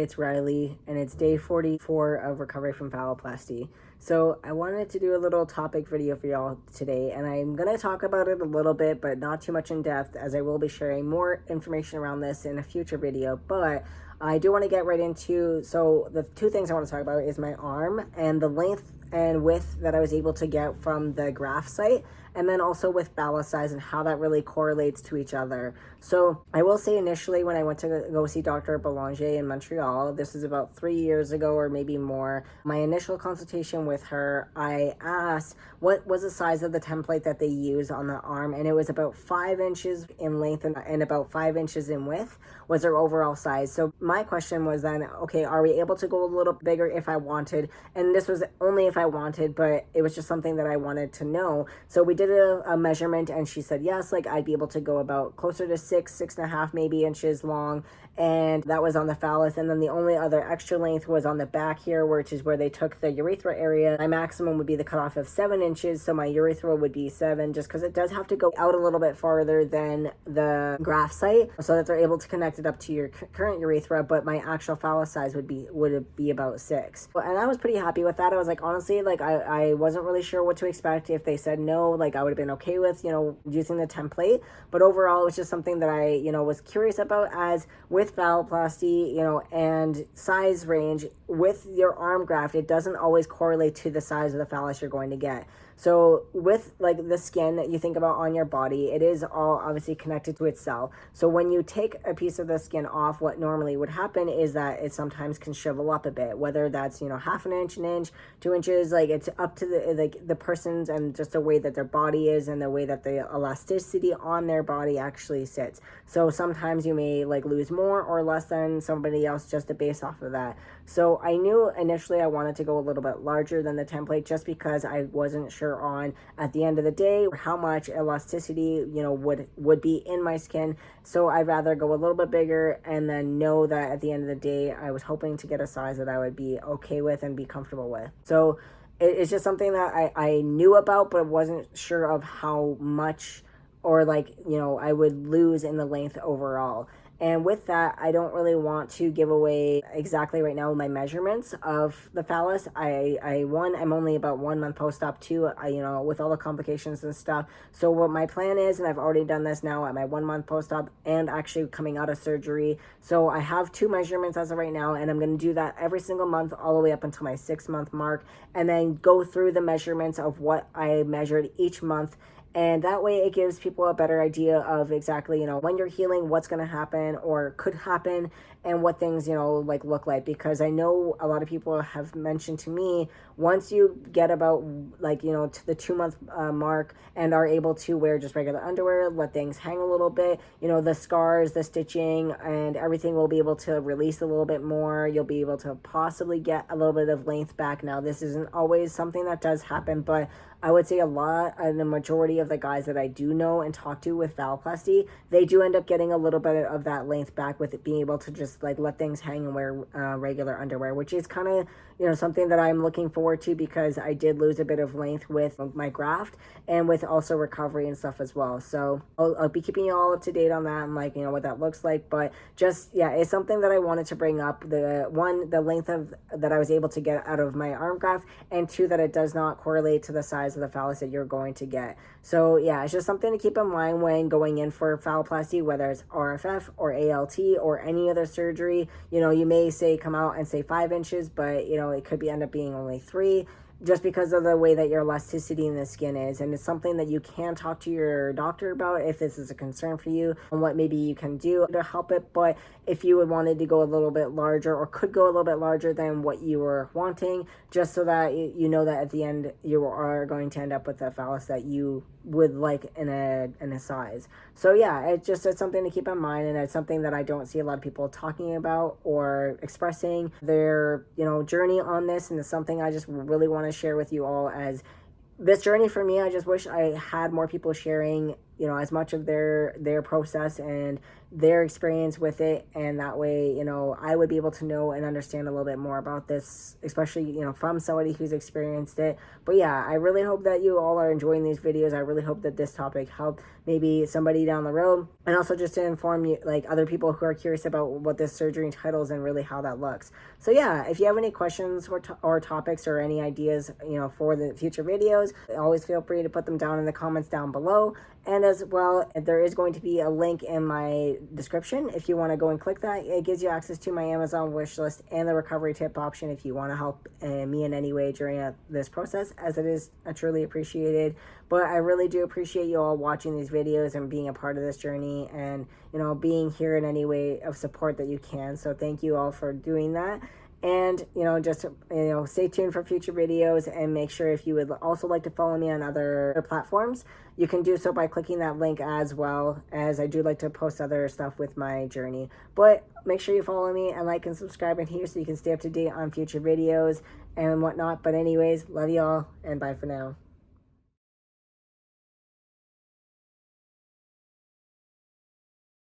it's Riley, and it's day 44 of recovery from phalloplasty. So I wanted to do a little topic video for y'all today, and I'm going to talk about it a little bit, but not too much in depth, as I will be sharing more information around this in a future video. But I do want to get right into, so the two things I want to talk about is my arm and the length and width that I was able to get from the graft site, and then also with phallus size and how that really correlates to each other. So I will say initially when I went to go see Dr. Boulanger in Montreal, this is about 3 years ago or maybe more, my initial consultation with her, I asked what was the size of the template that they use on the arm, and it was about 5 inches in length and about 5 inches in width was their overall size. So my question was then, okay, are we able to go a little bigger if I wanted? And this was only if I wanted, but it was just something that I wanted to know. So we did a measurement, and she said yes, like I'd be able to go about closer to 6.5 maybe inches long, and that was on the phallus. And then the only other extra length was on the back here, which is where they took the urethra area. My maximum would be the cutoff of 7 inches, so my urethra would be 7, just because it does have to go out a little bit farther than the graft site so that they're able to connect it up to your current urethra, but my actual phallus size would be about 6. And I was pretty happy with that. I was like, honestly, like I wasn't really sure what to expect. If they said no, like I would have been okay with, using the template. But overall, it was just something that I, was curious about, as with phalloplasty, and size range with your arm graft, it doesn't always correlate to the size of the phallus you're going to get. So with like the skin that you think about on your body, it is all obviously connected to itself. So when you take a piece of the skin off, what normally would happen is that it sometimes can shrivel up a bit, whether that's, half an inch, 2 inches, like it's up to the person's and just the way that their body is and the way that the elasticity on their body actually sits. So sometimes you may like lose more or less than somebody else just based off of that. So I knew initially I wanted to go a little bit larger than the template, just because I wasn't sure on, at the end of the day, how much elasticity would be in my skin. So I'd rather go a little bit bigger and then know that at the end of the day I was hoping to get a size that I would be okay with and be comfortable with. So it's just something that I knew about, but wasn't sure of how much or I would lose in the length overall. And with that, I don't really want to give away exactly right now my measurements of the phallus. I'm only about 1 month post-op, 2, with all the complications and stuff. So what my plan is, and I've already done this now at my 1 month post-op and actually coming out of surgery. So I have 2 measurements as of right now, and I'm going to do that every single month all the way up until my 6-month mark, and then go through the measurements of what I measured each month. And that way it gives people a better idea of exactly, when you're healing, what's going to happen or could happen, and what things, look like. Because I know a lot of people have mentioned to me, once you get about to the 2-month mark and are able to wear just regular underwear, let things hang a little bit, the scars, the stitching, and everything will be able to release a little bit more. You'll be able to possibly get a little bit of length back. Now, this isn't always something that does happen, but I would say a lot, and the majority of the guys that I do know and talk to with phalloplasty, they do end up getting a little bit of that length back with it being able to just let things hang and wear regular underwear, which is kind of something that I'm looking forward to, because I did lose a bit of length with my graft and with also recovery and stuff as well. So I'll be keeping you all up to date on that and what that looks like. But just, yeah, it's something that I wanted to bring up. The length of that I was able to get out of my arm graft, and 2, that it does not correlate to the size of the phallus that you're going to get. So yeah, it's just something to keep in mind when going in for phalloplasty, whether it's RFF or ALT or any other surgery. You may come out and say 5 inches, but it could end up being only 3, just because of the way that your elasticity in the skin is. And it's something that you can talk to your doctor about if this is a concern for you, and what maybe you can do to help it. But if you would wanted to go a little bit larger, or could go a little bit larger than what you were wanting, just so that that at the end you are going to end up with a phallus that you would like in a size. So yeah, it's something to keep in mind, and it's something that I don't see a lot of people talking about or expressing their journey on this. And it's something I just really want to share with you all, as this journey for me, I just wish I had more people sharing as much of their process and their experience with it, and that way I would be able to know and understand a little bit more about this, especially from somebody who's experienced it. But yeah, I really hope that you all are enjoying these videos. I really hope that this topic helped maybe somebody down the road, and also just to inform you, like, other people who are curious about what this surgery entitles and really how that looks. So yeah, if you have any questions or topics or any ideas for the future videos, always feel free to put them down in the comments down below. And as well, there is going to be a link in my description if you want to go and click that. It gives you access to my Amazon wish list and the recovery tip option if you want to help me in any way during this process, as it is truly appreciated. But I really do appreciate you all watching these videos and being a part of this journey, and being here in any way of support that you can. So thank you all for doing that. And just stay tuned for future videos, and make sure, if you would also like to follow me on other platforms, you can do so by clicking that link, as well as I do like to post other stuff with my journey. But make sure you follow me and like and subscribe in here so you can stay up to date on future videos and whatnot. But anyways, love you all, and bye for now.